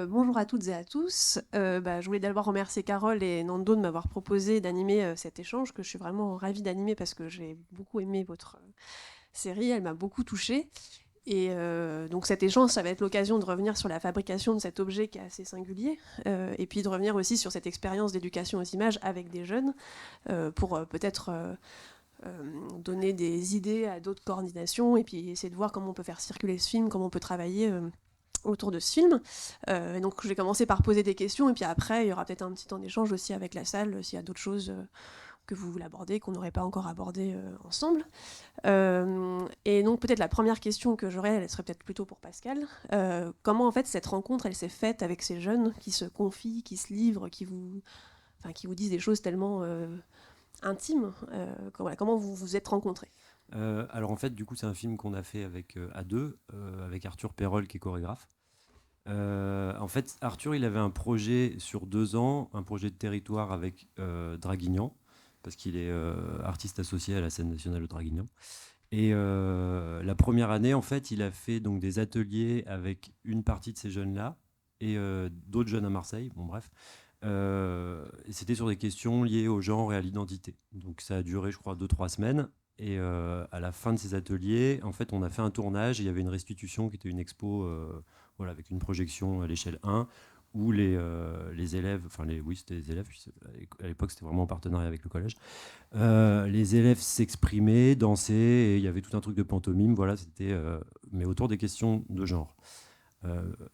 Bonjour à toutes et à tous. Je voulais d'abord remercier Carole et Nando de m'avoir proposé d'animer cet échange, que je suis vraiment ravie d'animer parce que j'ai beaucoup aimé votre série, elle m'a beaucoup touchée. Et donc cet échange, ça va être l'occasion de revenir sur la fabrication de cet objet qui est assez singulier, et puis de revenir aussi sur cette expérience d'éducation aux images avec des jeunes, pour peut-être donner des idées à d'autres coordinations, et puis essayer de voir comment on peut faire circuler ce film, comment on peut travailler autour de ce film. Et donc je vais commencer par poser des questions, et puis après il y aura peut-être un petit temps d'échange aussi avec la salle, s'il y a d'autres choses que vous voulez aborder, qu'on n'aurait pas encore abordé ensemble. Et donc peut-être la première question que j'aurais, elle serait peut-être plutôt pour Pascal. Comment en fait cette rencontre, elle s'est faite avec ces jeunes qui se confient, qui se livrent, qui vous disent des choses tellement intimes. Comment vous vous êtes rencontrés? Alors en fait, du coup, c'est un film qu'on a fait à deux, avec Arthur Perrol qui est chorégraphe. En fait, Arthur, il avait un projet sur 2 ans, un projet de territoire avec Draguignan, parce qu'il est artiste associé à la scène nationale de Draguignan. Et la première année, en fait, il a fait donc des ateliers avec une partie de ces jeunes-là et d'autres jeunes à Marseille. Bon, bref. Et c'était sur des questions liées au genre et à l'identité. Donc ça a duré, je crois, 2, 3 semaines. Et à la fin de ces ateliers, en fait, on a fait un tournage. Et il y avait une restitution qui était une expo, voilà, avec une projection à l'échelle 1, où les élèves, oui, c'était les élèves. À l'époque, c'était vraiment en partenariat avec le collège. Les élèves s'exprimaient, dansaient, et il y avait tout un truc de pantomime. Voilà, c'était, mais autour des questions de genre.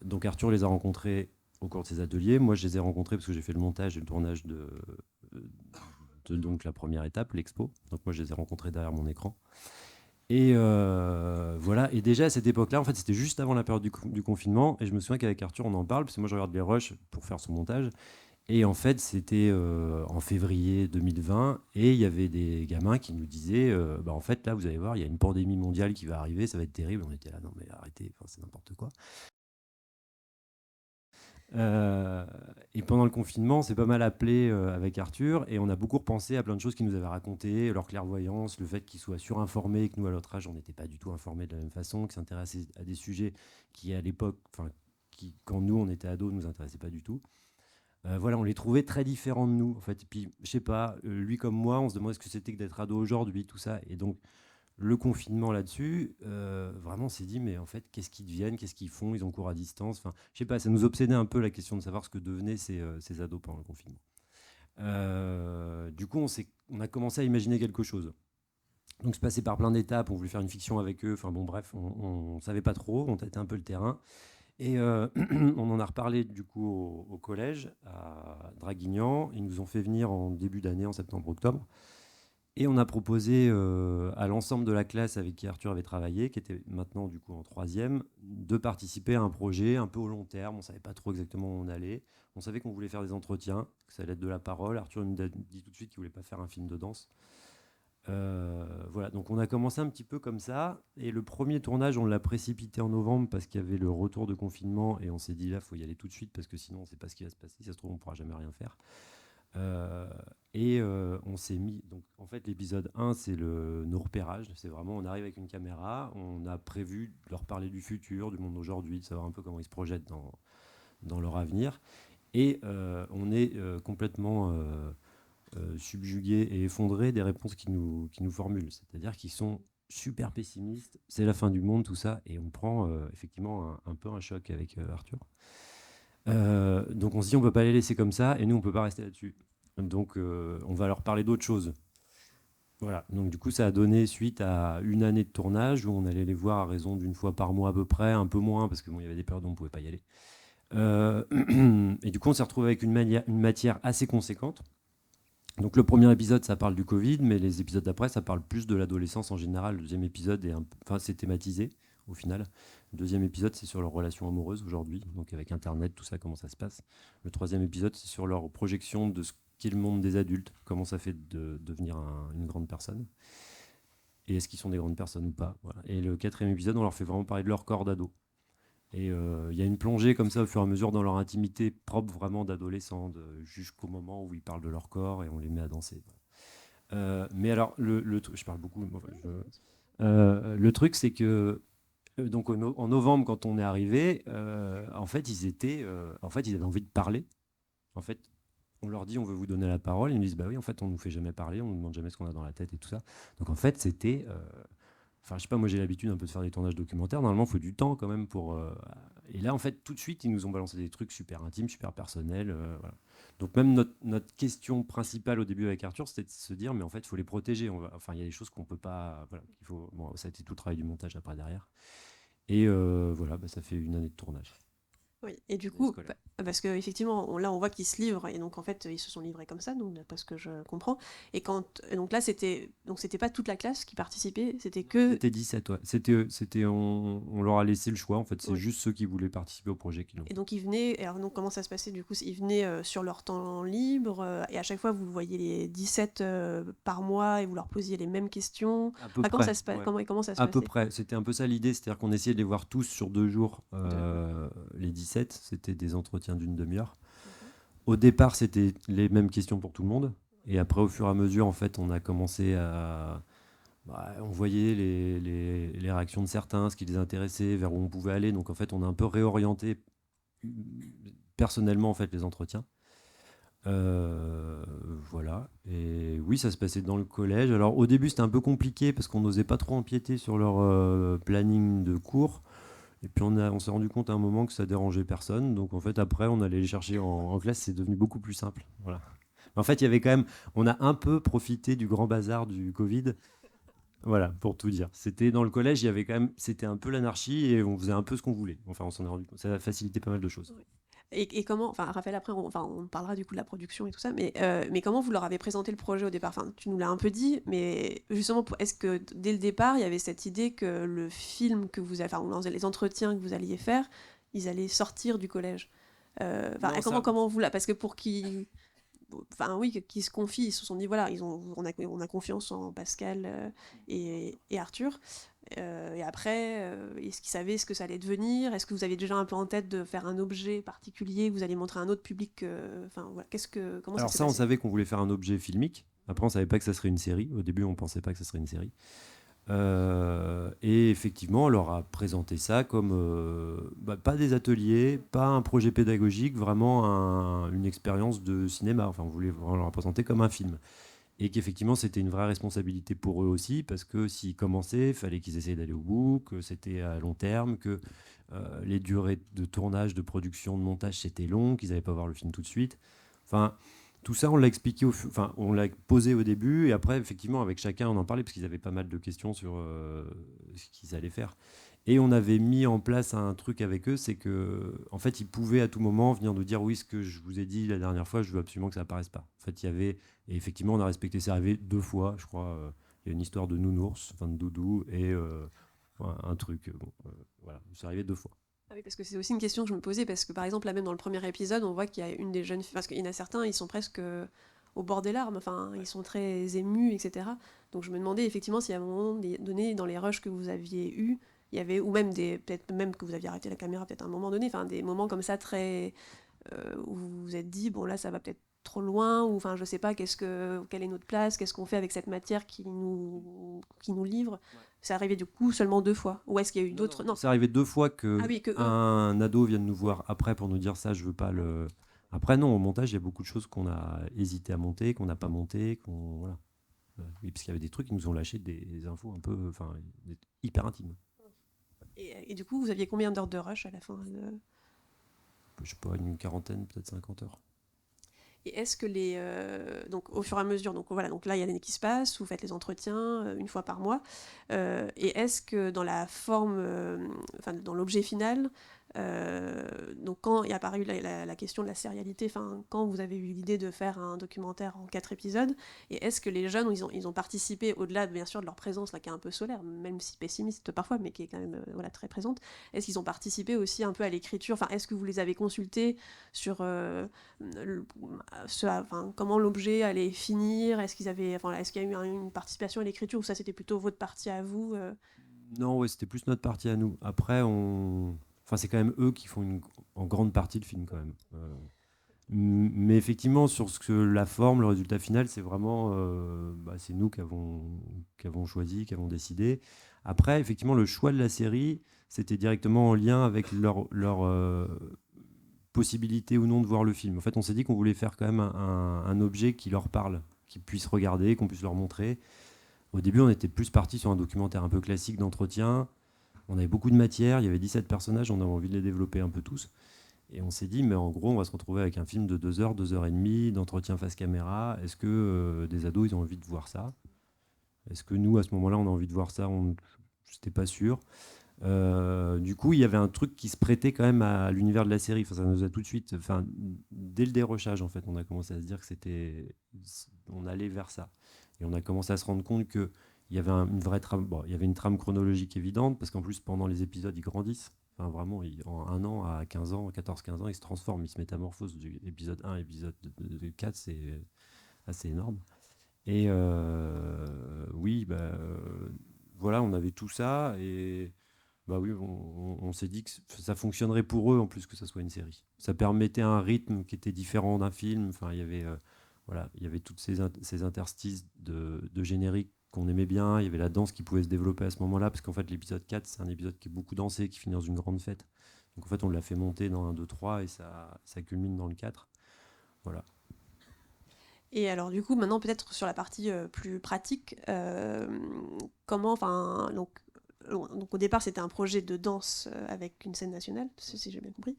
Donc Arthur les a rencontrés au cours de ces ateliers. Moi, je les ai rencontrés parce que j'ai fait le montage et le tournage de donc la première étape, l'expo. Donc moi, je les ai rencontrés derrière mon écran. Et voilà. Et déjà à cette époque-là, en fait, c'était juste avant la période du confinement. Et je me souviens qu'avec Arthur, on en parle parce que moi, je regarde les rushs pour faire son montage. Et en fait, c'était en février 2020, et il y avait des gamins qui nous disaient, bah en fait, là, vous allez voir, il y a une pandémie mondiale qui va arriver, ça va être terrible. On était là, non mais arrêtez, enfin, c'est n'importe quoi. Euh, et pendant le confinement, c'est pas mal appelé avec Arthur, et on a beaucoup repensé à plein de choses qu'ils nous avaient racontées, leur clairvoyance, le fait qu'ils soient surinformés, que nous, à notre âge, on n'était pas du tout informés de la même façon, qu'ils s'intéressaient à des sujets qui, à l'époque, enfin, qui, quand nous, on était ados, nous intéressaient pas du tout. Voilà, on les trouvait très différents de nous, en fait. Et puis, je sais pas, lui comme moi, on se demandait ce que c'était que d'être ado aujourd'hui, tout ça. Et donc, le confinement là-dessus, vraiment, on s'est dit, mais en fait, qu'est-ce qu'ils deviennent, qu'est-ce qu'ils font, ils ont cours à distance. Enfin, je sais pas, ça nous obsédait un peu la question de savoir ce que devenaient ces ados pendant le confinement. Du coup, on a commencé à imaginer quelque chose. Donc, se passer par plein d'étapes, on voulait faire une fiction avec eux. Enfin, bon, bref, on savait pas trop, on tâtait un peu le terrain. Et on en a reparlé du coup au collège, à Draguignan. Ils nous ont fait venir en début d'année, en septembre-octobre. Et on a proposé à l'ensemble de la classe avec qui Arthur avait travaillé, qui était maintenant du coup en troisième, de participer à un projet un peu au long terme. On ne savait pas trop exactement où on allait. On savait qu'on voulait faire des entretiens, que ça allait être de la parole. Arthur nous a dit tout de suite qu'il ne voulait pas faire un film de danse. Voilà, donc on a commencé un petit peu comme ça. Et le premier tournage, on l'a précipité en novembre parce qu'il y avait le retour de confinement. Et on s'est dit là, il faut y aller tout de suite parce que sinon, on ne sait pas ce qui va se passer. Si ça se trouve, on ne pourra jamais rien faire. Euh, et on s'est mis. Donc, en fait, l'épisode 1, c'est nos repérages. C'est vraiment, on arrive avec une caméra. On a prévu de leur parler du futur, du monde d'aujourd'hui, de savoir un peu comment ils se projettent dans leur avenir. Et on est complètement subjugué et effondré des réponses qu'ils nous formulent. C'est-à-dire qu'ils sont super pessimistes. C'est la fin du monde, tout ça. Et on prend effectivement un peu un choc avec Arthur. Donc on se dit on peut pas les laisser comme ça et nous on peut pas rester là-dessus. Donc on va leur parler d'autre chose. Voilà. Donc du coup ça a donné suite à une année de tournage où on allait les voir à raison d'une fois par mois à peu près, un peu moins parce que bon il y avait des périodes où on pouvait pas y aller. Euh, et du coup on s'est retrouvé avec une matière assez conséquente. Donc le premier épisode ça parle du Covid, mais les épisodes d'après ça parle plus de l'adolescence en général. Le deuxième épisode enfin c'est thématisé au final. Le deuxième épisode c'est sur leur relation amoureuse aujourd'hui, donc avec Internet, tout ça, comment ça se passe. Le troisième épisode c'est sur leur projection de ce qu'est le monde des adultes, comment ça fait de devenir une grande personne, et est-ce qu'ils sont des grandes personnes ou pas. Voilà. Et le quatrième épisode on leur fait vraiment parler de leur corps d'ado. Et il y a une plongée comme ça au fur et à mesure dans leur intimité propre vraiment d'adolescents, jusqu'au moment où ils parlent de leur corps et on les met à danser. Mais alors, je parle beaucoup. Le truc, c'est que Donc en novembre, quand on est arrivé, en fait, ils avaient envie de parler. En fait, on leur dit on veut vous donner la parole. Ils nous disent bah oui, en fait, on nous fait jamais parler, on nous demande jamais ce qu'on a dans la tête et tout ça. Donc en fait, c'était. Enfin, je sais pas, moi j'ai l'habitude un peu de faire des tournages documentaires. Normalement, il faut du temps quand même pour. Et là, en fait, tout de suite, ils nous ont balancé des trucs super intimes, super personnels. Voilà. Donc même notre question principale au début avec Arthur, c'était de se dire mais en fait, il faut les protéger. Enfin, il y a des choses qu'on peut pas. Voilà, il faut. Bon, ça a été tout le travail du montage après derrière. Et voilà, bah, ça fait une année de tournage. Oui, et du Une année coup, scolaire. parce qu'effectivement, là, on voit qu'ils se livrent, et donc en fait, ils se sont livrés comme ça, donc d'après ce que je comprends. Et donc là, c'était pas toute la classe qui participait, c'était Ils que. étaient 17, ouais. On leur a laissé le choix, en fait. C'est Oui. juste ceux qui voulaient participer au projet qui l'ont Et fait. donc ils venaient, alors donc comment ça se passait du coup? Ils venaient sur leur temps libre, et à chaque fois vous voyez les 17 par mois et vous leur posiez les mêmes questions. À peu Enfin, près, ouais. comment ça se À peu passait? près. C'était un peu ça l'idée, c'est-à-dire qu'on essayait de les voir tous sur 2 jours, Ouais. les 17. C'était des entretiens d'une demi-heure. D'accord. Au départ, c'était les mêmes questions pour tout le monde. Et après, au fur et à mesure, en fait, on a commencé à. Bah, on voyait les réactions de certains, ce qui les intéressait, vers où on pouvait aller. Donc, en fait, on a un peu réorienté personnellement, en fait, les entretiens. Voilà. Et oui, ça se passait dans le collège. Alors au début, c'était un peu compliqué parce qu'on n'osait pas trop empiéter sur leur planning de cours. Et puis on s'est rendu compte à un moment que ça dérangeait personne. Donc en fait, après, on allait les chercher en classe. C'est devenu beaucoup plus simple. Voilà. En fait, il y avait quand même, on a un peu profité du grand bazar du Covid. Voilà, pour tout dire. C'était dans le collège, il y avait quand même, c'était un peu l'anarchie et on faisait un peu ce qu'on voulait. Enfin, on s'en est rendu compte. Ça a facilité pas mal de choses. Ouais. Et comment, enfin Raphaël, après on parlera du coup de la production et tout ça, mais comment vous leur avez présenté le projet au départ? Enfin, tu nous l'as un peu dit, mais justement, est-ce que dès le départ, il y avait cette idée que le film que vous avez, enfin, ou les entretiens que vous alliez faire, ils allaient sortir du collège? Enfin, Non, comment vous là, parce que pour qu'ils, enfin oui, qu'ils se confient, ils se sont dit voilà, on a confiance en Pascal et Arthur. Et après, est-ce qu'ils savaient ce que ça allait devenir? Est-ce que vous aviez déjà un peu en tête de faire un objet particulier que vous allez montrer à un autre public? Enfin, voilà, comment ça Alors s'est ça, on passé? savait qu'on voulait faire un objet filmique. Après, on savait pas que ça serait une série. Au début, on pensait pas que ça serait une série. Et effectivement, on leur a présenté ça comme pas des ateliers, pas un projet pédagogique, vraiment une expérience de cinéma. Enfin, on leur a présenté comme un film. Et qu'effectivement, c'était une vraie responsabilité pour eux aussi, parce que s'ils commençaient, il fallait qu'ils essayent d'aller au bout, que c'était à long terme, que les durées de tournage, de production, de montage, c'était long, qu'ils n'allaient pas voir le film tout de suite. Enfin, tout ça, on l'a expliqué, enfin, on l'a posé au début, et après, effectivement, avec chacun, on en parlait, parce qu'ils avaient pas mal de questions sur ce qu'ils allaient faire. Et on avait mis en place un truc avec eux, c'est que, en fait, ils pouvaient à tout moment venir nous dire oui, ce que je vous ai dit la dernière fois, je veux absolument que ça apparaisse pas. En fait, il y avait, et effectivement, on a respecté. C'est arrivé 2 fois, je crois. Il y a une histoire de nounours, enfin de doudou, et un truc. Bon, voilà, c'est arrivé 2 fois. Ah oui, parce que c'est aussi une question que je me posais, parce que par exemple, là même dans le premier épisode, on voit qu'il y a une des jeunes filles, parce qu'il y en a certains, ils sont presque au bord des larmes, enfin, ils sont très émus, etc. Donc je me demandais effectivement si à un moment donné, dans les rushs que vous aviez eus, il y avait, ou même peut-être même que vous aviez arrêté la caméra peut-être à un moment donné, enfin des moments comme ça très où vous vous êtes dit bon là ça va peut-être trop loin, ou enfin je sais pas, quelle est notre place, qu'est-ce qu'on fait avec cette matière qui nous livre. C'est arrivé du coup seulement 2 fois, ou est-ce qu'il y a eu Non, non, d'autres? Non. c'est arrivé 2 fois Ah que oui, que eux. un ado vienne nous voir après pour nous dire ça, je veux pas Ah oui. le. Après, non, au montage, il y a beaucoup de choses qu'on a hésité à monter, qu'on n'a pas monté, voilà. Oui, parce qu'il y avait des trucs qui nous ont lâché des infos un peu, enfin, hyper intimes. Et du coup, vous aviez combien d'heures de rush à la fin Je sais pas, une quarantaine, peut-être 50 heures. Et est-ce que donc au fur et à mesure, donc voilà, donc là il y a l'année qui se passe, vous faites les entretiens une fois par mois, et est-ce que dans la forme, enfin dans l'objet final, donc quand est apparue la question de la sérialité, enfin quand vous avez eu l'idée de faire un documentaire en 4 épisodes, et est-ce que les jeunes ils ont participé au-delà bien sûr de leur présence là qui est un peu solaire, même si pessimiste parfois, mais qui est quand même voilà très présente, est-ce qu'ils ont participé aussi un peu à l'écriture, enfin est-ce que vous les avez consultés sur enfin, comment l'objet allait finir, est-ce qu'ils avaient, enfin, est-ce qu'il y a eu une participation à l'écriture, ou ça c'était plutôt votre partie à vous? Non, ouais, c'était plus notre partie à nous. Après, enfin, c'est quand même eux qui font en grande partie le film quand même. Mais effectivement, sur la forme, le résultat final, c'est vraiment, c'est nous qu'avons choisi, qu'avons décidé. Après, effectivement, le choix de la série, c'était directement en lien avec leur possibilité ou non de voir le film. En fait, on s'est dit qu'on voulait faire quand même un objet qui leur parle, qu'ils puissent regarder, qu'on puisse leur montrer. Au début, on était plus parti sur un documentaire un peu classique d'entretien. On avait beaucoup de matière, il y avait 17 personnages, on avait envie de les développer un peu tous. Et on s'est dit, mais en gros, on va se retrouver avec un film de 2 heures, 2 heures et demie, d'entretien face caméra. Est-ce que des ados, ils ont envie de voir ça? Est-ce que nous, à ce moment-là, on a envie de voir ça? Je n'étais pas sûr. Du coup, il y avait un truc qui se prêtait quand même à l'univers de la série. Enfin, ça nous a tout de suite, enfin, dès le dérochage, en fait, on a commencé à se dire que on allait vers ça. Et on a commencé à se rendre compte que il y avait une vraie trame. Bon, il y avait une trame chronologique évidente parce qu'en plus, pendant les épisodes, ils grandissent. Enfin, vraiment, en un an à 15 ans, 14-15 ans, ils se transforment, ils se métamorphosent du épisode 1 à épisode 4, c'est assez énorme. Et oui, voilà, on avait tout ça et bah oui, on s'est dit que ça fonctionnerait pour eux en plus que ça soit une série. Ça permettait un rythme qui était différent d'un film. Enfin, il y avait voilà, il y avait toutes ces interstices de générique qu'on aimait bien. Il y avait la danse qui pouvait se développer à ce moment-là parce qu'en fait l'épisode 4 c'est un épisode qui est beaucoup dansé, qui finit dans une grande fête. Donc en fait on l'a fait monter dans un 2 3 et ça culmine dans le 4. Voilà. Et alors du coup, maintenant peut-être sur la partie plus pratique, comment, enfin, donc au départ c'était un projet de danse avec une scène nationale, si j'ai bien compris.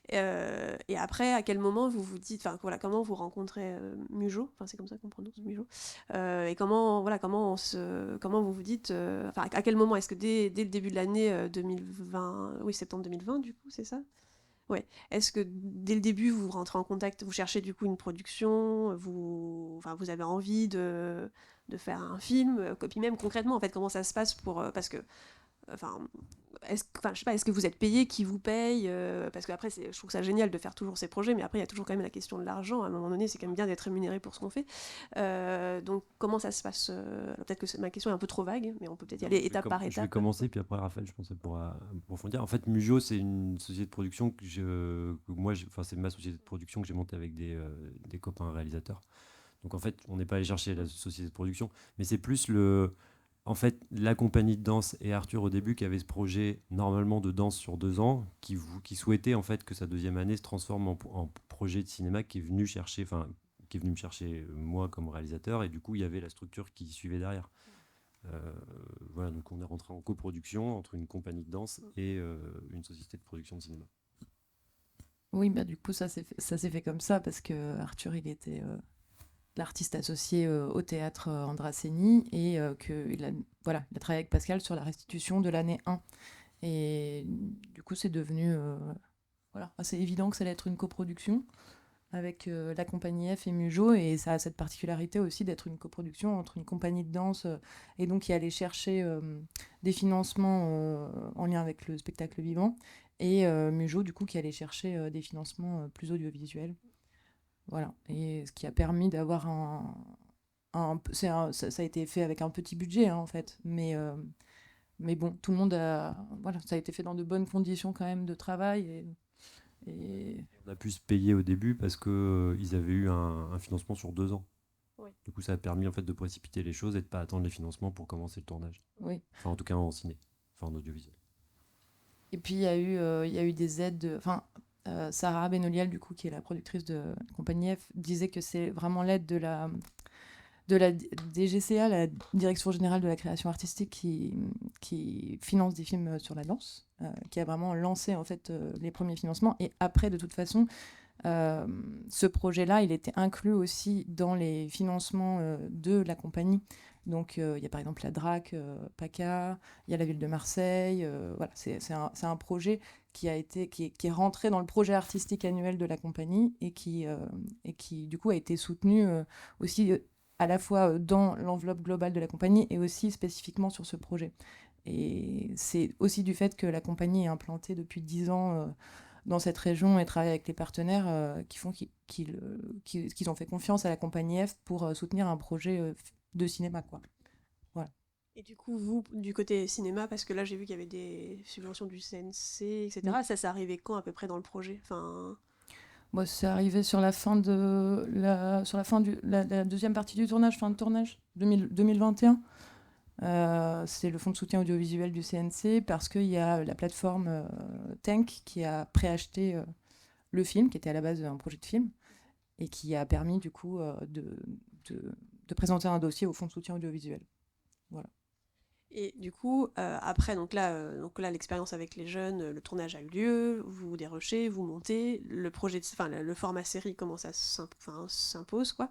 Et après, à quel moment vous vous dites, enfin voilà, comment vous rencontrez Mujo, enfin c'est comme ça qu'on prononce Mujo, et comment, voilà, comment vous vous dites, enfin à quel moment, est-ce que dès le début de l'année 2020, oui septembre 2020 du coup, c'est ça? Ouais. Est-ce que dès le début, vous rentrez en contact, vous cherchez du coup une production, enfin, vous avez envie de faire un film, puis même concrètement, en fait, comment ça se passe parce que, enfin, je sais pas, est-ce que vous êtes payé, qui vous paye, parce que après, je trouve ça génial de faire toujours ces projets, mais après, il y a toujours quand même la question de l'argent. À un moment donné, c'est quand même bien d'être rémunéré pour ce qu'on fait. Donc, comment ça se passe alors, peut-être que ma question est un peu trop vague, mais on peut peut-être y aller étape par Je vais étape. commencer, puis après Raphaël, je pense que pourra approfondir. En fait, Mujo, c'est une société de production enfin, c'est ma société de production que j'ai montée avec des copains réalisateurs. Donc en fait, on n'est pas allé chercher la société de production, mais c'est plus en fait, la compagnie de danse et Arthur au début qui avait ce projet normalement de danse sur 2 ans, qui souhaitait en fait que sa deuxième année se transforme en projet de cinéma qui est venu chercher, enfin, qui est venu me chercher moi comme réalisateur, et du coup, il y avait la structure qui suivait derrière. Voilà, donc on est rentré en coproduction entre une compagnie de danse et une société de production de cinéma. Oui, bah du coup, ça s'est fait comme ça parce que Arthur, il était l'artiste associé au théâtre Andrasseni et voilà, il a travaillé avec Pascal sur la restitution de l'année 1. Et du coup, c'est devenu voilà, assez évident que ça allait être une coproduction avec la compagnie F et Mujo, et ça a cette particularité aussi d'être une coproduction entre une compagnie de danse et donc qui allait chercher des financements en lien avec le spectacle vivant, et Mujo du coup qui allait chercher des financements plus audiovisuels. Voilà, et ce qui a permis d'avoir ça a été fait avec un petit budget hein, en fait, mais bon, tout le monde voilà, ça a été fait dans de bonnes conditions quand même de travail et... On a pu se payer au début parce qu'ils avaient eu un financement sur 2 ans. Oui. Du coup, ça a permis en fait de précipiter les choses et de ne pas attendre les financements pour commencer le tournage. Oui. Enfin, en tout cas en ciné, enfin en audiovisuel. Et puis il y a eu des aides. Enfin, Sarah Benoliel, du coup, qui est la productrice de Compagnie F, disait que c'est vraiment l'aide de la DGCA, la Direction Générale de la Création Artistique, qui finance des films sur la danse, qui a vraiment lancé en fait les premiers financements. Et après, de toute façon, ce projet-là, il était inclus aussi dans les financements de la compagnie. Donc, il y a par exemple la DRAC, PACA, il y a la ville de Marseille. Voilà, c'est un projet qui est rentré dans le projet artistique annuel de la compagnie et qui du coup, a été soutenu aussi à la fois dans l'enveloppe globale de la compagnie et aussi spécifiquement sur ce projet. Et c'est aussi du fait que la compagnie est implantée depuis 10 ans dans cette région et travaille avec les partenaires qui font qu'ils ont fait confiance à la compagnie F pour soutenir un projet de cinéma, quoi. Voilà. Et du coup, vous, du côté cinéma, parce que là j'ai vu qu'il y avait des subventions du CNC, etc. Oui. Ça arrivait quand à peu près dans le projet, enfin... Bon, c'est arrivé sur la fin de la deuxième partie du tournage, fin de tournage, 2021. C'est le fonds de soutien audiovisuel du CNC parce qu'il y a la plateforme Tank qui a préacheté le film, qui était à la base un projet de film, et qui a permis du coup de présenter un dossier au fonds de soutien audiovisuel. Voilà. Et du coup, après, donc là, l'expérience avec les jeunes, le tournage a eu lieu, vous dérochez, vous montez, le format série commence à s'impose, quoi.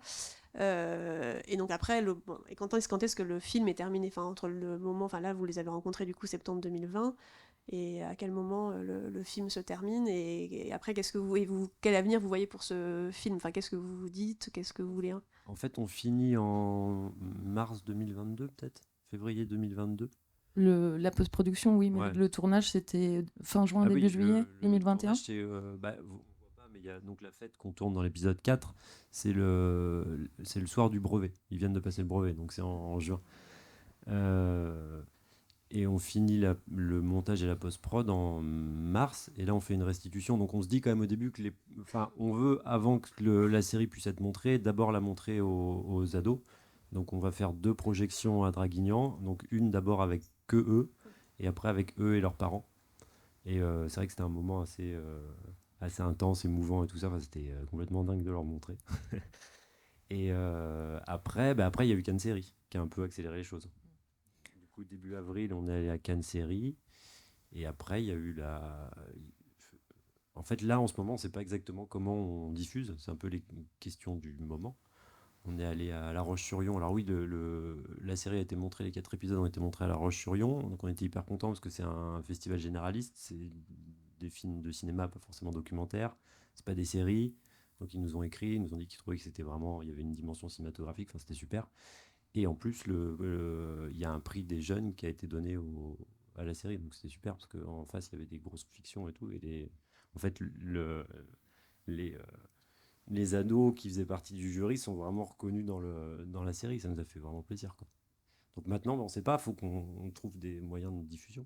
Et donc après, et quand est-ce que le film est terminé, enfin entre le moment, enfin là, vous les avez rencontrés du coup septembre 2020, et à quel moment le film se termine, et après, quel avenir vous voyez pour ce film, enfin qu'est-ce que vous vous dites, qu'est-ce que vous voulez, hein. En fait, on finit en mars 2022, peut-être février 2022. La post-production, oui, mais Ouais. le tournage, c'était fin juin, Ah début oui, juillet 2021. tournage, c'est, on voit pas, mais il y a donc la fête qu'on tourne dans l'épisode 4, c'est le soir du brevet. Ils viennent de passer le brevet, donc c'est en juin. Et on finit le montage et la post-prod en mars, et là on fait une restitution. Donc on se dit quand même au début que on veut, avant que la série puisse être montrée, d'abord la montrer aux ados. Donc on va faire 2 projections à Draguignan, donc une d'abord avec que eux, et après avec eux et leurs parents. Et c'est vrai que c'était un moment assez intense, émouvant et tout ça. Enfin, c'était complètement dingue de leur montrer. Et après, il y a eu Cannes Série qui a un peu accéléré les choses. Du coup, début avril, on est allé à Cannes Série. Et après, il y a eu En fait, là, en ce moment, on ne sait pas exactement comment on diffuse. C'est un peu les questions du moment. On est allé à La Roche-sur-Yon. Alors oui, la série a été montrée, les 4 épisodes ont été montrés à La Roche-sur-Yon. Donc on était hyper contents parce que c'est un festival généraliste. C'est des films de cinéma, pas forcément documentaires. C'est pas des séries. Donc ils nous ont écrit, ils nous ont dit qu'ils trouvaient que c'était vraiment, il y avait une dimension cinématographique. Enfin, c'était super. Et en plus, il y a un prix des jeunes qui a été donné à la série. Donc c'était super parce qu'en face, il y avait des grosses fictions et tout. En fait, les, les ados qui faisaient partie du jury sont vraiment reconnus dans la série. Ça nous a fait vraiment plaisir, quoi. Donc maintenant, on ne sait pas, il faut qu'on trouve des moyens de diffusion.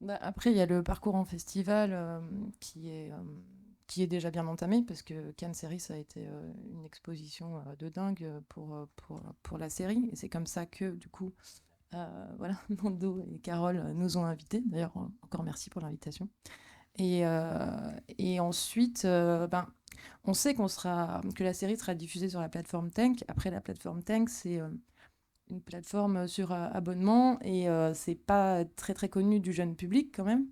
Bah, après, il y a le parcours en festival qui est déjà bien entamé, parce que Cannes Série, ça a été une exposition de dingue pour la série. Et c'est comme ça que, du coup, voilà, Nando et Carole nous ont invités. D'ailleurs, encore merci pour l'invitation. Et ensuite, on sait que la série sera diffusée sur la plateforme Tank. Après, la plateforme Tank, c'est une plateforme sur abonnement, et c'est pas très très connu du jeune public quand même.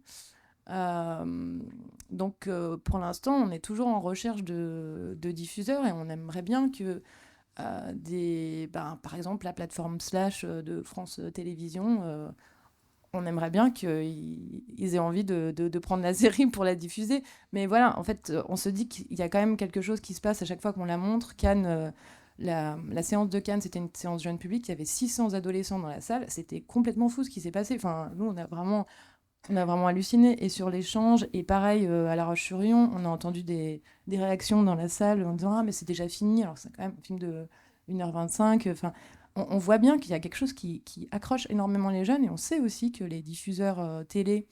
Donc pour l'instant, on est toujours en recherche de diffuseurs, et on aimerait bien que par exemple la plateforme Slash de France Télévisions, on aimerait bien qu'ils aient envie de prendre la série pour la diffuser. Mais voilà, en fait, on se dit qu'il y a quand même quelque chose qui se passe à chaque fois qu'on la montre. Cannes, la séance de Cannes, c'était une séance jeune public. Il y avait 600 adolescents dans la salle. C'était complètement fou ce qui s'est passé. Enfin, nous, on a vraiment halluciné. Et sur l'échange, et pareil, à La Roche-sur-Yon, on a entendu des réactions dans la salle en disant « Ah, mais c'est déjà fini ». Alors, c'est quand même un film de 1h25. Enfin, on voit bien qu'il y a quelque chose qui accroche énormément les jeunes, et on sait aussi que les diffuseurs télé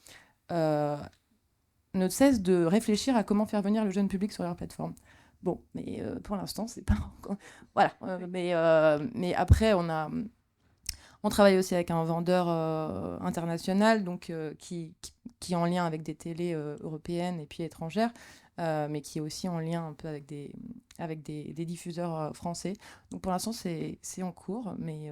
ne cessent de réfléchir à comment faire venir le jeune public sur leur plateforme. Bon, mais pour l'instant, c'est pas encore... Voilà. Mais après, on travaille aussi avec un vendeur international, donc qui est en lien avec des télés européennes et puis étrangères, mais qui est aussi en lien un peu avec des diffuseurs français. Donc pour l'instant, c'est en cours, mais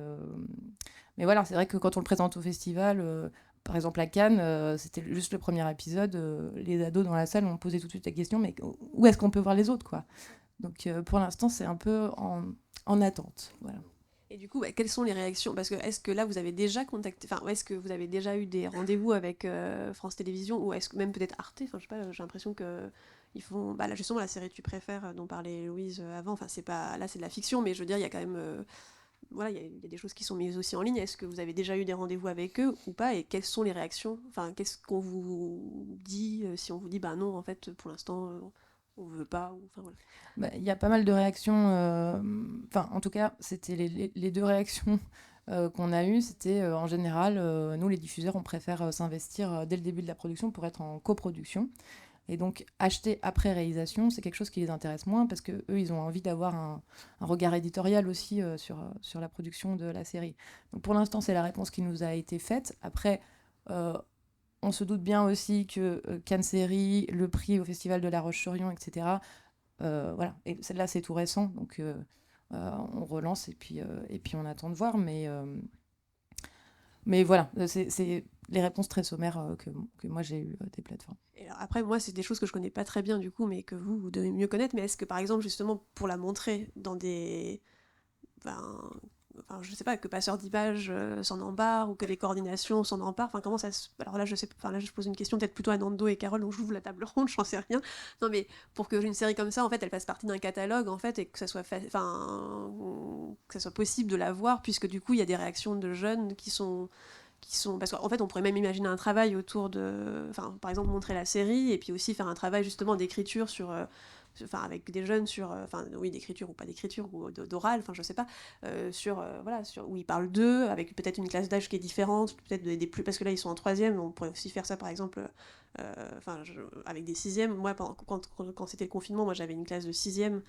voilà, c'est vrai que quand on le présente au festival, par exemple à Cannes, c'était juste le premier épisode, les ados dans la salle ont posé tout de suite la question, mais où est-ce qu'on peut voir les autres, quoi. Donc pour l'instant, c'est un peu en attente, voilà. Et du coup, quelles sont les réactions? Parce que est-ce que là, vous avez déjà contacté, enfin, est-ce que vous avez déjà eu des rendez-vous avec France Télévisions, ou est-ce que même peut-être Arte? Enfin, je sais pas, j'ai l'impression que ils font, là, justement, la série Tu préfères dont parlait Louise avant. Enfin, c'est pas, là, c'est de la fiction, mais je veux dire, il y a quand même, voilà, il y a des choses qui sont mises aussi en ligne. Est-ce que vous avez déjà eu des rendez-vous avec eux ou pas? Et quelles sont les réactions? Enfin, qu'est-ce qu'on vous dit si on vous dit, bah non, en fait, pour l'instant, on veut pas. Enfin, voilà. Il y a pas mal de réactions. Enfin, en tout cas, c'était les 2 réactions qu'on a eues. C'était en général, nous les diffuseurs, on préfère s'investir dès le début de la production pour être en coproduction. Et donc, acheter après réalisation, c'est quelque chose qui les intéresse moins parce qu'eux, ils ont envie d'avoir un regard éditorial aussi sur la production de la série. Donc, pour l'instant, c'est la réponse qui nous a été faite. Après, on se doute bien aussi que Cannes Série, le prix au Festival de La Roche-sur-Yon, etc. Voilà. Et celle-là, c'est tout récent. Donc, on relance et puis on attend de voir. Mais voilà, c'est les réponses très sommaires que moi j'ai eues des plateformes. Et alors après, moi, c'est des choses que je connais pas très bien du coup, mais que vous devez mieux connaître. Mais est-ce que par exemple, justement, pour la montrer dans des. Enfin, je sais pas, que Passeurs d'images s'en embarque ou que les coordinations s'en emparent. Enfin, comment ça se. Alors là, je sais. Enfin, là, je pose une question peut-être plutôt à Nando et Carole, donc j'ouvre la table ronde, j'en sais rien. Non, mais pour que une série comme ça, en fait, elle fasse partie d'un catalogue, en fait, et que ça soit, enfin, que ça soit possible de la voir, puisque du coup, il y a des réactions de jeunes qui sont parce qu'en fait on pourrait même imaginer un travail autour de, enfin par exemple montrer la série et puis aussi faire un travail justement d'écriture sur enfin avec des jeunes sur enfin oui d'écriture ou pas d'écriture ou d'oral, enfin je sais pas, sur voilà, sur où ils parlent d'eux avec peut-être une classe d'âge qui est différente, peut-être des plus, parce que là ils sont en troisième, on pourrait aussi faire ça par exemple enfin avec des sixièmes. Moi quand c'était le confinement, moi j'avais une classe de sixième.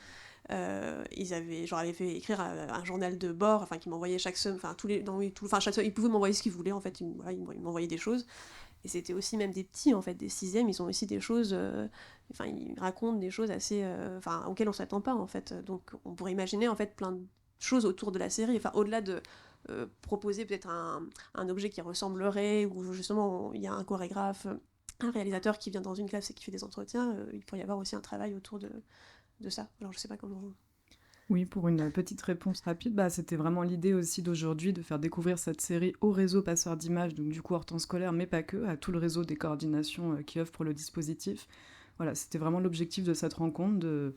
J'aurais fait écrire un journal de bord, enfin qui m'envoyait chaque semaine, enfin tous les, non, oui, enfin chaque semaine, ils pouvaient m'envoyer ce qu'ils voulaient en fait, voilà, ils m'envoyaient des choses. Et c'était aussi même des petits en fait, des sixièmes, ils ont aussi des choses, enfin ils racontent des choses assez, enfin auxquelles on s'attend pas en fait. Donc on pourrait imaginer en fait plein de choses autour de la série, enfin au-delà de proposer peut-être un objet qui ressemblerait, ou justement il y a un chorégraphe, un réalisateur qui vient dans une classe et qui fait des entretiens, il pourrait y avoir aussi un travail autour de ça. Alors je sais pas comment. Oui, pour une petite réponse rapide, c'était vraiment l'idée aussi d'aujourd'hui de faire découvrir cette série au réseau Passeurs d'images, donc du coup hors temps scolaire, mais pas que, à tout le réseau des coordinations qui œuvrent pour le dispositif. Voilà, c'était vraiment l'objectif de cette rencontre, de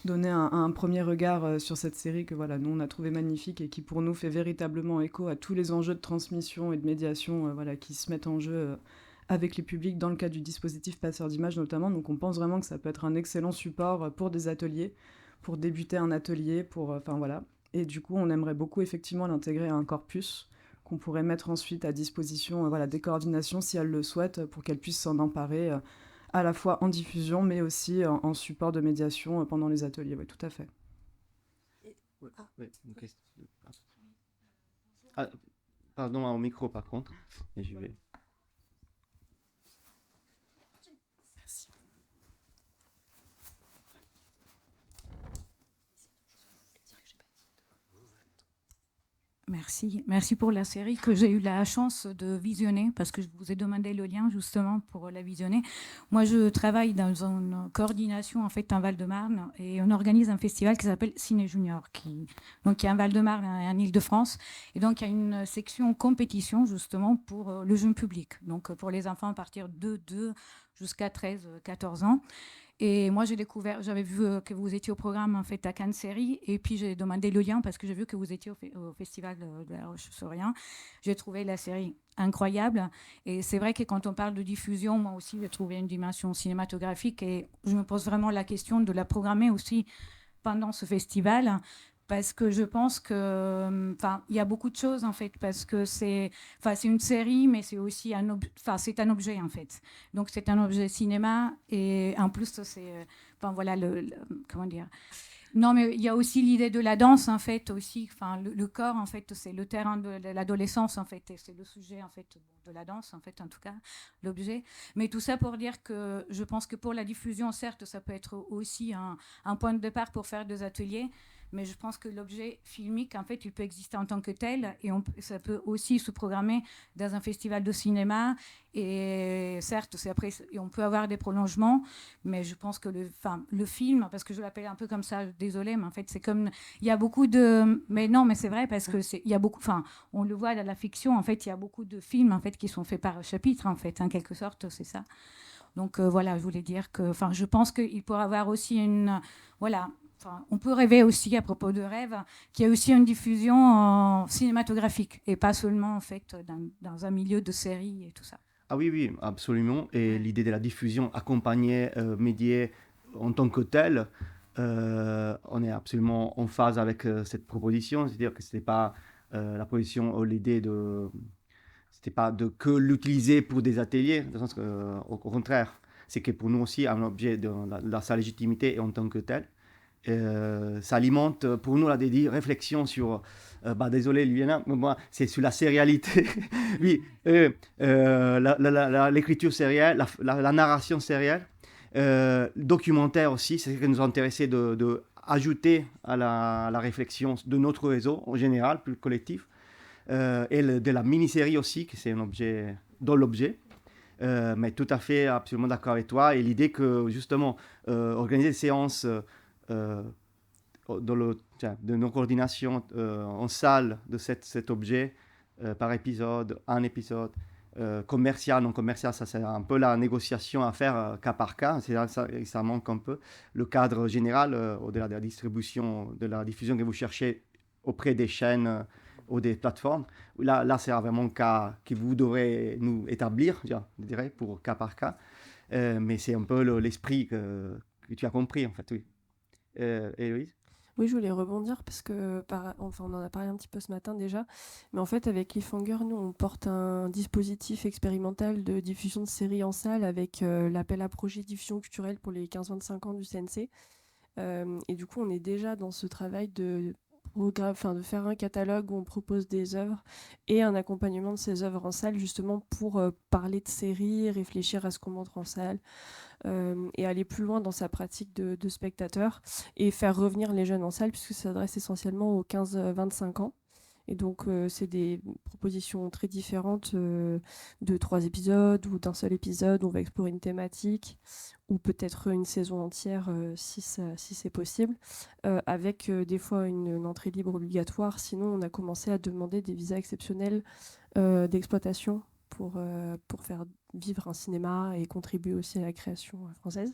donner un premier regard sur cette série que voilà, nous on a trouvé magnifique et qui pour nous fait véritablement écho à tous les enjeux de transmission et de médiation voilà, qui se mettent en jeu avec les publics dans le cadre du dispositif Passeurs d'images notamment. Donc on pense vraiment que ça peut être un excellent support pour des ateliers, pour débuter un atelier, enfin voilà. Et du coup, on aimerait beaucoup effectivement l'intégrer à un corpus qu'on pourrait mettre ensuite à disposition voilà, des coordinations si elles le souhaitent pour qu'elles puissent s'en emparer à la fois en diffusion mais aussi en support de médiation pendant les ateliers. Oui, tout à fait. Pardon, au micro par contre. Et je vais... Merci pour la série que j'ai eu la chance de visionner parce que je vous ai demandé le lien justement pour la visionner. Moi, je travaille dans une coordination en fait en Val-de-Marne et on organise un festival qui s'appelle Ciné Junior, donc il y a un Val-de-Marne et un Île-de-France, et donc il y a une section compétition justement pour le jeune public, donc pour les enfants à partir de 2 jusqu'à 13-14 ans. Et moi, j'avais vu que vous étiez au programme en fait à Cannes Série, et puis j'ai demandé le lien parce que j'ai vu que vous étiez au festival de La Roche-sur-Yon. J'ai trouvé la série incroyable, et c'est vrai que quand on parle de diffusion, moi aussi j'ai trouvé une dimension cinématographique, et je me pose vraiment la question de la programmer aussi pendant ce festival. Parce que je pense que, il y a beaucoup de choses en fait, parce que c'est une série, mais c'est aussi un objet en fait. Donc c'est un objet cinéma, et en plus c'est, voilà comment dire. Non, mais il y a aussi l'idée de la danse en fait aussi. Le corps en fait, c'est le terrain de l'adolescence en fait, et c'est le sujet en fait de la danse en fait, en tout cas l'objet. Mais tout ça pour dire que je pense que pour la diffusion, certes, ça peut être aussi un point de départ pour faire des ateliers. Mais je pense que l'objet filmique, en fait, il peut exister en tant que tel, et ça peut aussi se programmer dans un festival de cinéma. Et certes, on peut avoir des prolongements, mais je pense que le film, parce que je l'appelle un peu comme ça, désolé, mais en fait, c'est comme il y a beaucoup de, mais non, mais c'est vrai parce que il y a beaucoup, on le voit dans la fiction, en fait, il y a beaucoup de films en fait qui sont faits par chapitre, en fait, en quelque sorte, c'est ça. Donc voilà, je voulais dire que, je pense qu'il pourrait avoir aussi on peut rêver aussi, à propos de rêve, qu'il y a aussi une diffusion cinématographique et pas seulement en fait dans un milieu de séries et tout ça. Ah oui, absolument. Et l'idée de la diffusion accompagnée, médiée en tant que telle, on est absolument en phase avec cette proposition. C'est-à-dire que ce n'était pas la position ou l'idée de... C'était pas de que l'utiliser pour des ateliers, dans le sens que, au contraire, c'est que pour nous aussi, un objet sa légitimité en tant que tel. Ça alimente pour nous là, des réflexions sur, désolé Liliana, moi, c'est sur la sérialité, oui, l'écriture sérielle, la narration sérielle, documentaire aussi, c'est ce qui nous a intéressé de ajouter à la réflexion de notre réseau en général, plus collectif, et de la mini-série aussi, que c'est un objet dans l'objet. Mais tout à fait, absolument d'accord avec toi. Et l'idée que, justement, organiser des séances de nos coordinations en salle de cet objet, par épisode, un épisode, commercial, non commercial, ça c'est un peu la négociation à faire cas par cas. Ça manque un peu. Le cadre général, au-delà de la distribution, de la diffusion que vous cherchez auprès des chaînes ou des plateformes. Là, c'est vraiment un cas que vous devrez nous établir, je dirais, pour cas par cas. Mais c'est un peu l'esprit que tu as compris, en fait, oui. Héloïse ? Oui, je voulais rebondir parce que, on en a parlé un petit peu ce matin déjà, mais en fait, avec Cliffhanger, nous, on porte un dispositif expérimental de diffusion de séries en salle avec l'appel à projet diffusion culturelle pour les 15-25 ans du CNC. Et du coup, on est déjà dans ce travail de faire un catalogue où on propose des œuvres et un accompagnement de ces œuvres en salle, justement pour parler de séries, réfléchir à ce qu'on montre en salle, et aller plus loin dans sa pratique de spectateur et faire revenir les jeunes en salle, puisque ça s'adresse essentiellement aux 15-25 ans. Et donc, c'est des propositions très différentes de 3 épisodes ou d'un seul épisode. On va explorer une thématique ou peut-être une saison entière si c'est possible, avec des fois une entrée libre obligatoire. Sinon, on a commencé à demander des visas exceptionnels d'exploitation pour faire vivre un cinéma et contribuer aussi à la création française.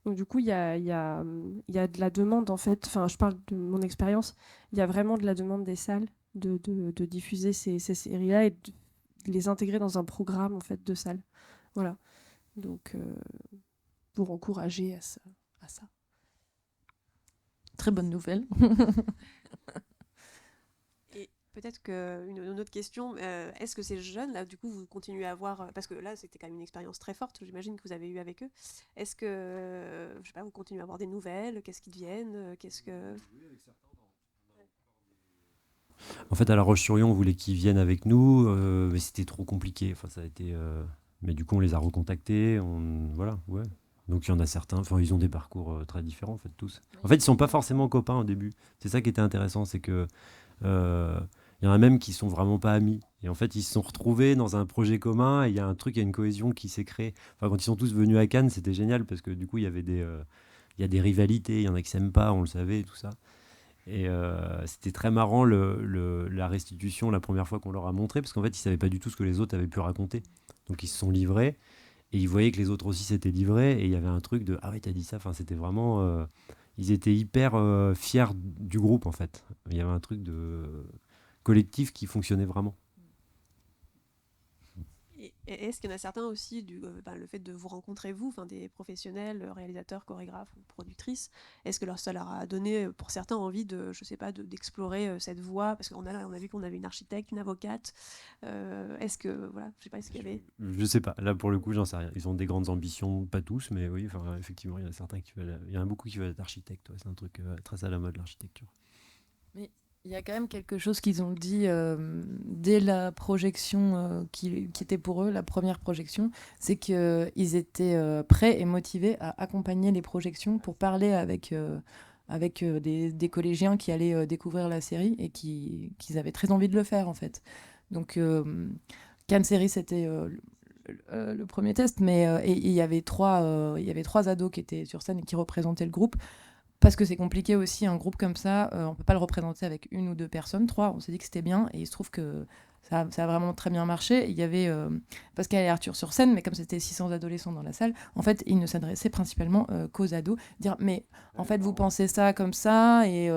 Donc du coup, il y a de la demande en fait, enfin je parle de mon expérience, il y a vraiment de la demande des salles de diffuser ces séries-là et de les intégrer dans un programme en fait de salles. Voilà, donc pour encourager à ça. Très bonne nouvelle. Et peut-être qu'une autre question, est-ce que ces jeunes, là, du coup, vous continuez à avoir, parce que là, c'était quand même une expérience très forte, j'imagine que vous avez eu avec eux. Est-ce que, je sais pas, vous continuez à avoir des nouvelles? Qu'est-ce qu'ils deviennent? En fait, à La Roche-sur-Yon, on voulait qu'ils viennent avec nous, mais c'était trop compliqué. Enfin, ça a été, mais du coup, on les a recontactés. Voilà, ouais. Donc, il y en a certains, enfin, ils ont des parcours très différents, en fait, tous. En fait, ils sont pas forcément copains au début. C'est ça qui était intéressant, c'est que il y en a même qui sont vraiment pas amis. Et en fait, ils se sont retrouvés dans un projet commun et il y a un truc, il y a une cohésion qui s'est créée. Enfin, quand ils sont tous venus à Cannes, c'était génial parce que du coup, il y avait il y a des rivalités, il y en a qui s'aiment pas, on le savait, et tout ça. Et c'était très marrant la restitution la première fois qu'on leur a montré, parce qu'en fait, ils savaient pas du tout ce que les autres avaient pu raconter. Donc, ils se sont livrés, et ils voyaient que les autres aussi s'étaient livrés, et il y avait un truc de « Ah oui, t'as dit ça ». Enfin, c'était vraiment... ils étaient hyper fiers du groupe, en fait. Il y avait un truc de collectif qui fonctionnait vraiment. Et est-ce qu'il y en a certains aussi, le fait de vous rencontrer, vous, des professionnels, réalisateurs, chorégraphes ou productrices, est-ce que ça leur a donné, pour certains, envie d'explorer cette voie? Parce qu'on a vu qu'on avait une architecte, une avocate. Est-ce que, voilà, je sais pas, est-ce qu'il y avait... Je sais pas, là pour le coup, j'en sais rien. Ils ont des grandes ambitions, pas tous, mais oui, effectivement, il y en a certains il y en a beaucoup qui veulent être architectes. Ouais, c'est un truc très à la mode, l'architecture. Mais il y a quand même quelque chose qu'ils ont dit dès la projection qui était pour eux, la première projection, c'est qu'ils étaient prêts et motivés à accompagner les projections pour parler avec des collégiens qui allaient découvrir la série et qu'ils avaient très envie de le faire en fait. Donc Cannes Série, c'était le premier test, mais il y avait trois ados qui étaient sur scène et qui représentaient le groupe. Parce que c'est compliqué aussi, un groupe comme ça, on ne peut pas le représenter avec 1 ou 2 personnes, 3, on s'est dit que c'était bien, et il se trouve que ça a vraiment très bien marché. Il y avait Pascal et Arthur sur scène, mais comme c'était 600 adolescents dans la salle, en fait, ils ne s'adressaient principalement qu'aux ados. Dire, mais en fait, vous pensez ça comme ça, et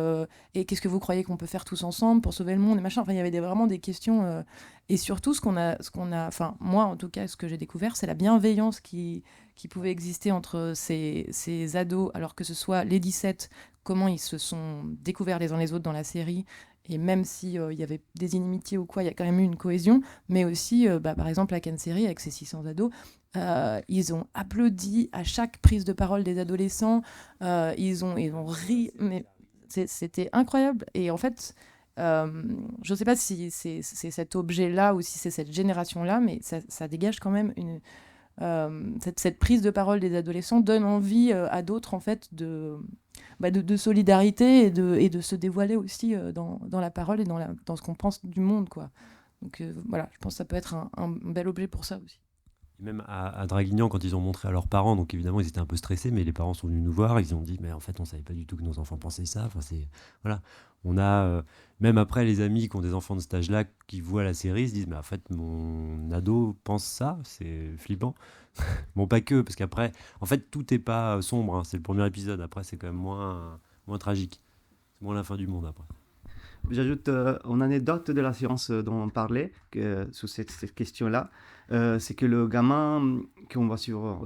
qu'est-ce que vous croyez qu'on peut faire tous ensemble pour sauver le monde, et machin. Enfin, il y avait vraiment des questions, et surtout, ce qu'on a, enfin, moi, en tout cas, ce que j'ai découvert, c'est la bienveillance qui pouvait exister entre ces ados, alors que ce soit les 17, comment ils se sont découverts les uns les autres dans la série, et même s'il y avait des inimitiés ou quoi, il y a quand même eu une cohésion, mais aussi, par exemple, la Cannes Série, avec ses 600 ados, Ils ont applaudi à chaque prise de parole des adolescents. Ils ont ri. Mais c'était incroyable. Et en fait, je ne sais pas si c'est cet objet-là ou si c'est cette génération-là, mais ça dégage quand même cette prise de parole des adolescents donne envie à d'autres en fait de solidarité et de se dévoiler aussi dans la parole et dans ce qu'on pense du monde, quoi. Donc voilà, je pense que ça peut être un bel objet pour ça aussi. Même à Draguignan, quand ils ont montré à leurs parents, donc évidemment ils étaient un peu stressés, mais les parents sont venus nous voir, ils ont dit mais en fait on savait pas du tout que nos enfants pensaient ça. Enfin c'est voilà, on a même après les amis qui ont des enfants de cet âge-là qui voient la série se disent mais en fait mon ado pense ça, c'est flippant. Bon pas que parce qu'après en fait tout est pas sombre, hein. C'est le premier épisode, après c'est quand même moins tragique, c'est moins la fin du monde après. J'ajoute une anecdote de la séance dont on parlait sur cette question-là. C'est que le gamin qu'on voit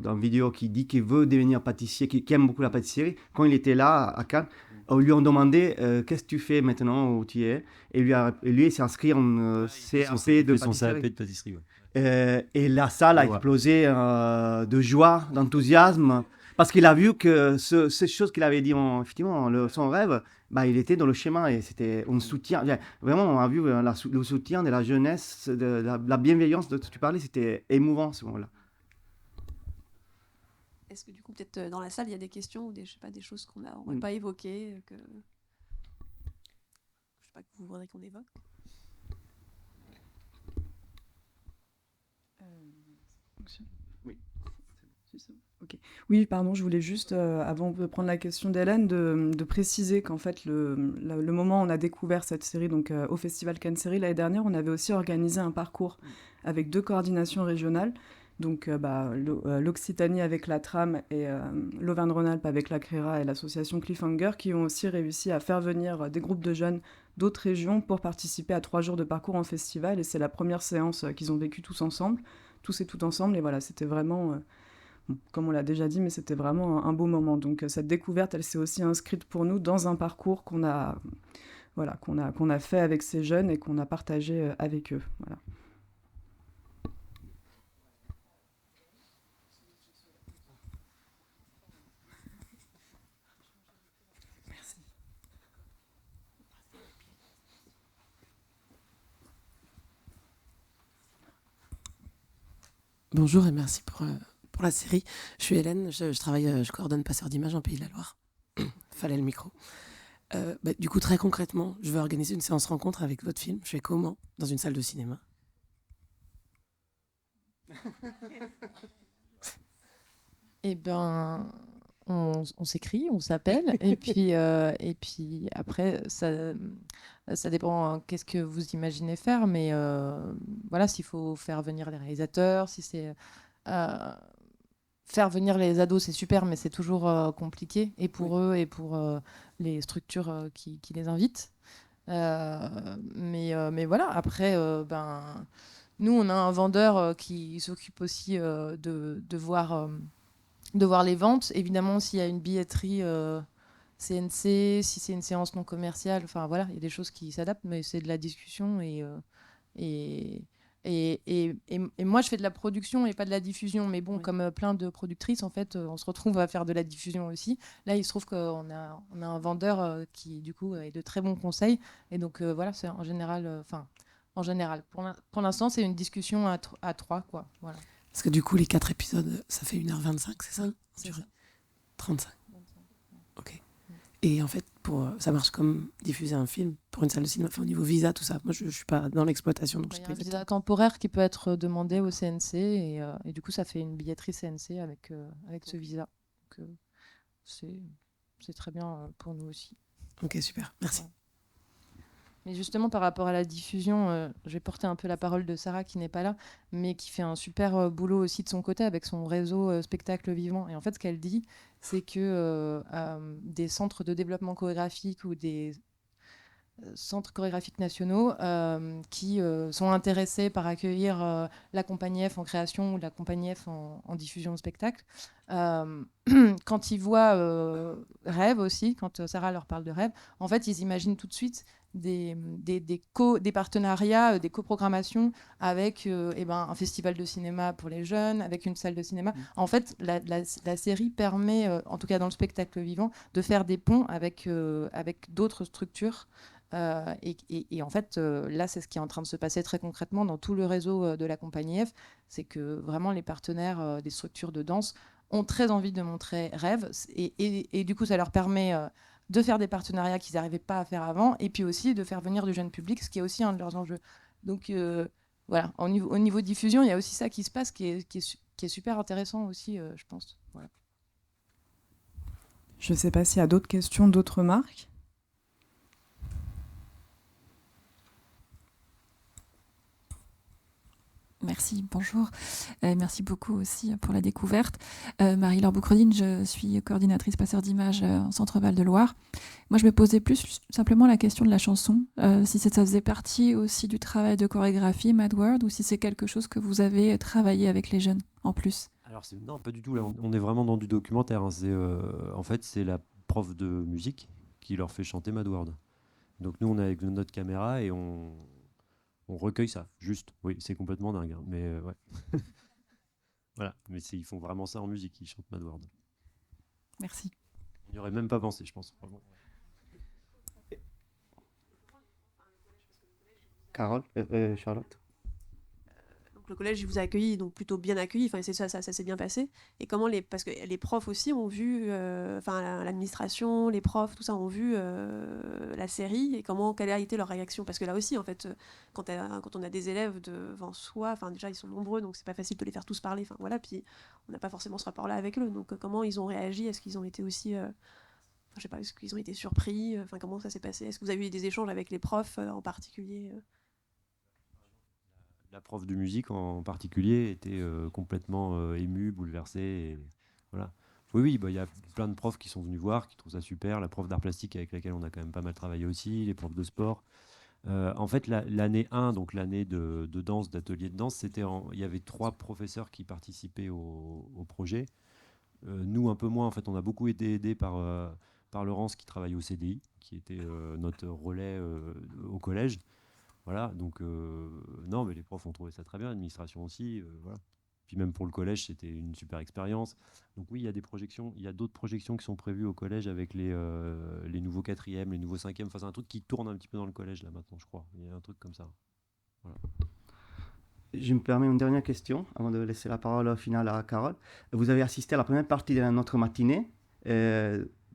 dans la vidéo qui dit qu'il veut devenir pâtissier, qui aime beaucoup la pâtisserie, quand il était là à Cannes, on lui a demandé qu'est-ce que tu fais maintenant où tu es, et lui il s'est inscrit en CAP de pâtisserie. Ouais. Et la salle a explosé de joie, d'enthousiasme, parce qu'il a vu que ces choses qu'il avait dit, effectivement, son rêve, bah, il était dans le schéma et c'était un soutien. Vraiment, on a vu le soutien de la jeunesse, de la bienveillance dont tu parlais, c'était émouvant ce moment-là. Est-ce que du coup, peut-être dans la salle, il y a des questions ou je sais pas, des choses qu'on n'aurait pas évoquées, je sais pas, que vous voudrez qu'on évoque? Oui. Okay. Oui, pardon, je voulais juste, avant de prendre la question d'Hélène, de préciser qu'en fait, le moment où on a découvert cette série, donc au Festival Cannes Série l'année dernière, on avait aussi organisé un parcours avec 2 coordinations régionales, donc l'Occitanie avec la Trame et l'Auvergne-Rhône-Alpes avec la CRERA et l'association Cliffhanger, qui ont aussi réussi à faire venir des groupes de jeunes d'autres régions pour participer à 3 jours de parcours en festival, et c'est la première séance qu'ils ont vécue tous ensemble, tous et toutes ensemble, et voilà, c'était vraiment... comme on l'a déjà dit, mais c'était vraiment un beau moment. Donc cette découverte, elle s'est aussi inscrite pour nous dans un parcours qu'on a fait avec ces jeunes et qu'on a partagé avec eux. Voilà. Merci. Bonjour et merci pour la série. Je suis Hélène, je coordonne Passeurs d'images en Pays de la Loire. Fallait le micro. Du coup, très concrètement, je veux organiser une séance rencontre avec votre film. Je fais comment dans une salle de cinéma? Eh ben, on s'écrit, on s'appelle, et puis après, ça dépend qu'est-ce que vous imaginez faire, mais voilà, s'il faut faire venir les réalisateurs, si c'est... faire venir les ados, c'est super, mais c'est toujours compliqué, et pour eux, et pour les structures qui les invitent. Mais voilà, après, nous, on a un vendeur qui s'occupe aussi de voir les ventes. Évidemment, s'il y a une billetterie CNC, si c'est une séance non commerciale, enfin voilà, il y a des choses qui s'adaptent, mais c'est de la discussion et moi, je fais de la production et pas de la diffusion. Mais bon, comme plein de productrices, en fait, on se retrouve à faire de la diffusion aussi. Là, il se trouve qu'on a un vendeur qui, du coup, est de très bons conseils. Et donc, voilà, c'est en général... pour l'instant, c'est une discussion à 3, quoi. Voilà. Parce que du coup, les 4 épisodes, ça fait 1h25, c'est ça? C'est ça. 35. Ok. Et en fait, ça marche comme diffuser un film pour une salle de cinéma, enfin, au niveau visa, tout ça. Moi, je ne suis pas dans l'exploitation. Donc il y a un visa temporaire qui peut être demandé au CNC et du coup, ça fait une billetterie CNC avec ce visa. Donc, c'est très bien pour nous aussi. Ok, super. Merci. Ouais. Mais justement, par rapport à la diffusion, je vais porter un peu la parole de Sarah qui n'est pas là, mais qui fait un super boulot aussi de son côté avec son réseau Spectacle Vivant. Et en fait, ce qu'elle dit, c'est que des centres de développement chorégraphique ou des centres chorégraphiques nationaux qui sont intéressés par accueillir la compagnie F en création ou la compagnie F en diffusion de spectacle. Quand ils voient Rêve aussi, quand Sarah leur parle de Rêve, en fait, ils imaginent tout de suite des partenariats, des coprogrammations avec un festival de cinéma pour les jeunes, avec une salle de cinéma. En fait, la série permet, en tout cas dans le spectacle vivant, de faire des ponts avec d'autres structures. Et en fait, là, c'est ce qui est en train de se passer très concrètement dans tout le réseau de la Compagnie F. C'est que vraiment les partenaires des structures de danse ont très envie de montrer Rêve. Et du coup, ça leur permet de faire des partenariats qu'ils n'arrivaient pas à faire avant, et puis aussi de faire venir du jeune public, ce qui est aussi un de leurs enjeux. Donc voilà, au niveau diffusion, il y a aussi ça qui se passe, qui est super intéressant aussi, je pense. Voilà. Je ne sais pas s'il y a d'autres questions, d'autres remarques. Merci, bonjour. Merci beaucoup aussi pour la découverte. Marie-Laure Boucredine, je suis coordinatrice passeur d'images en Centre Val-de-Loire. Moi, je me posais plus simplement la question de la chanson, si ça faisait partie aussi du travail de chorégraphie Mad World, ou si c'est quelque chose que vous avez travaillé avec les jeunes en plus. Alors non, pas du tout. Là, on est vraiment dans du documentaire. Hein. En fait, c'est la prof de musique qui leur fait chanter Mad World. Donc nous, on est avec notre caméra et on recueille ça, juste. Oui, c'est complètement dingue. Hein. Mais ouais. Voilà. Mais ils font vraiment ça en musique, ils chantent Mad World. Merci. On n'y aurait même pas pensé, je pense. Vraiment. Carole, Charlotte. Donc le collège, il vous a accueilli, donc plutôt bien accueilli. Enfin, ça s'est bien passé. Et comment parce que les profs aussi ont vu, l'administration, les profs, tout ça ont vu la série, et quelle a été leur réaction. Parce que là aussi, en fait, quand on a des élèves devant soi, enfin déjà ils sont nombreux, donc c'est pas facile de les faire tous parler. Enfin voilà, puis on n'a pas forcément ce rapport-là avec eux. Donc comment ils ont réagi? Est-ce qu'ils ont été aussi, je sais pas, est-ce qu'ils ont été surpris? Enfin comment ça s'est passé? Est-ce que vous avez eu des échanges avec les profs en particulier? La prof de musique en particulier était complètement émue, bouleversée. Et voilà. Oui, il y a plein de profs qui sont venus voir, qui trouvent ça super. La prof d'art plastique avec laquelle on a quand même pas mal travaillé aussi, les profs de sport. En fait, l'année 1, donc l'année de danse, d'atelier de danse, il y avait 3 professeurs qui participaient au projet. Nous, un peu moins. En fait, on a beaucoup été aidés par Laurence qui travaille au CDI, qui était notre relais au collège. Voilà, donc non, mais les profs ont trouvé ça très bien, l'administration aussi, voilà. Puis même pour le collège, c'était une super expérience. Donc oui, il y a des projections, il y a d'autres projections qui sont prévues au collège avec les nouveaux 4e, les nouveaux 5e. Enfin, c'est un truc qui tourne un petit peu dans le collège là maintenant, je crois. Il y a un truc comme ça. Voilà. Je me permets une dernière question avant de laisser la parole finale à Carole. Vous avez assisté à la première partie de notre matinée.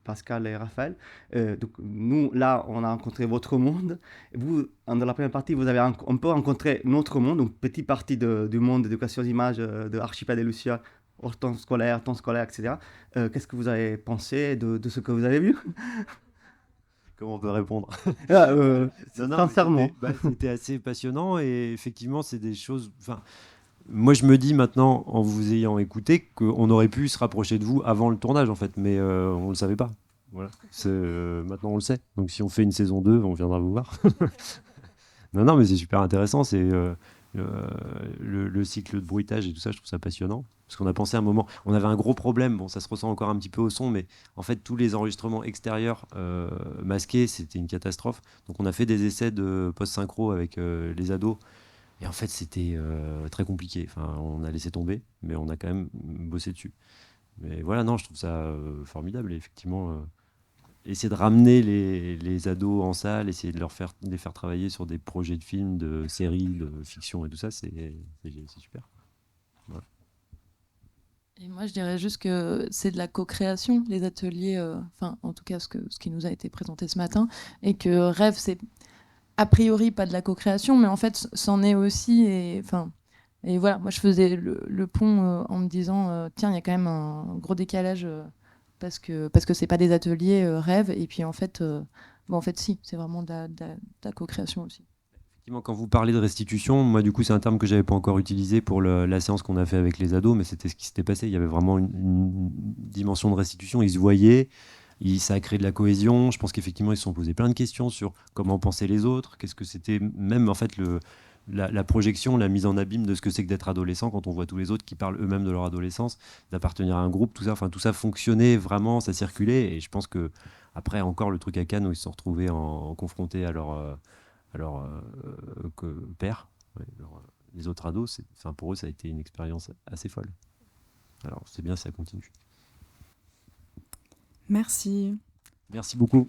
Pascal et Raphaël. Donc nous, là, on a rencontré votre monde. Vous, dans la première partie, vous avez un peu rencontré notre monde, une petite partie du monde d'éducation d'images de Archipel et Lucia, hors temps scolaire, etc. Qu'est-ce que vous avez pensé de ce que vous avez vu? Comment on peut répondre? Sincèrement. C'était assez passionnant et effectivement, c'est des choses... Moi, je me dis maintenant, en vous ayant écouté, qu'on aurait pu se rapprocher de vous avant le tournage, en fait, mais on ne le savait pas. Voilà. Maintenant, on le sait. Donc, si on fait une saison 2, on viendra vous voir. Non, mais c'est super intéressant. C'est le cycle de bruitage et tout ça, je trouve ça passionnant. Parce qu'on a pensé à un moment, on avait un gros problème, bon, ça se ressent encore un petit peu au son, mais en fait, tous les enregistrements extérieurs masqués, c'était une catastrophe. Donc, on a fait des essais de post-synchro avec les ados. Et en fait, c'était très compliqué. Enfin, on a laissé tomber, mais on a quand même bossé dessus. Mais voilà, non, je trouve ça formidable. Et effectivement, essayer de ramener les ados en salle, essayer de les faire travailler sur des projets de films, de séries, de fiction et tout ça, c'est super. Voilà. Et moi, je dirais juste que c'est de la co-création, les ateliers, en tout cas ce qui nous a été présenté ce matin, et que Rêve, c'est a priori pas de la co-création, mais en fait c'en est aussi. Et voilà, moi je faisais le pont en me disant tiens, il y a quand même un gros décalage parce que c'est pas des ateliers Rêve, et puis en fait si, c'est vraiment de la co-création aussi. Effectivement, quand vous parlez de restitution, moi du coup c'est un terme que j'avais pas encore utilisé pour la séance qu'on a fait avec les ados, mais c'était ce qui s'était passé. Il y avait vraiment une dimension de restitution, ils se voyaient. Ça a créé de la cohésion. Je pense qu'effectivement, ils se sont posés plein de questions sur comment pensaient les autres, qu'est-ce que c'était, même en fait, la projection, la mise en abîme de ce que c'est que d'être adolescent quand on voit tous les autres qui parlent eux-mêmes de leur adolescence, d'appartenir à un groupe, tout ça. Enfin, tout ça fonctionnait vraiment, ça circulait. Et je pense que Après, encore le truc à Cannes où ils se sont retrouvés confrontés à leur père, ouais, les autres ados, pour eux, ça a été une expérience assez folle. Alors, c'est bien si ça continue. Merci. Merci beaucoup.